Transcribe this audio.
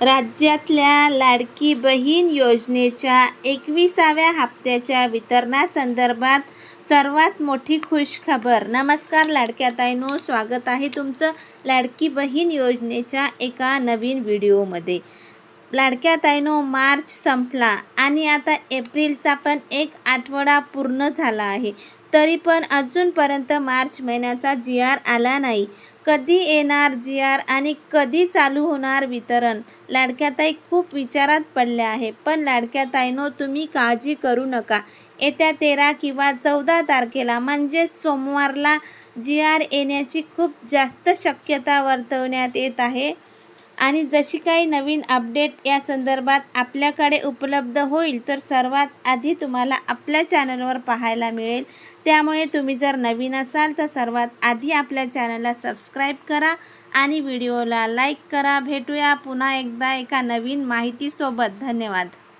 राज्यातल्या लाडकी बहीण योजनेच्या 21व्या हप्त्याच्या वितरणासंदर्भात सर्वात मोठी खुशखबर. नमस्कार लाडक्या ताईंनो, स्वागत आहे तुमचं लाडकी बहीण योजनेच्या एका नवीन व्हिडिओमध्ये. लाडक्या ताईंनो, मार्च संपला आणि आता एप्रिलचा पण एक आठवडा पूर्ण झाला आहे. तरी पण अजूनपर्यंत मार्च महिन्याचा GR आला नाही. कधी येणार GR आणि कधी चालू होणार वितरण? लाडक्या ताई खूप विचारात पडल्या आहे. पण लाडक्या ताईंनो, तुम्ही काळजी करू नका. येत्या 13 किंवा 14 तारखेला म्हणजेच सोमवारला GR येण्याची खूप जास्त शक्यता वर्तवण्यात येत आहे. आणि जशी काही नवीन अपडेट या संदर्भात आपल्याकडे उपलब्ध होईल तर सर्वात आधी तुम्हाला आपल्या चॅनलवर पाहायला मिळेल. त्यामुळे तुम्ही जर नवीन असाल तर सर्वात आधी आपल्या चॅनलला सबस्क्राईब करा आणि व्हिडिओला लाईक करा. भेटूया पुन्हा एकदा एका नवीन माहितीसोबत. धन्यवाद.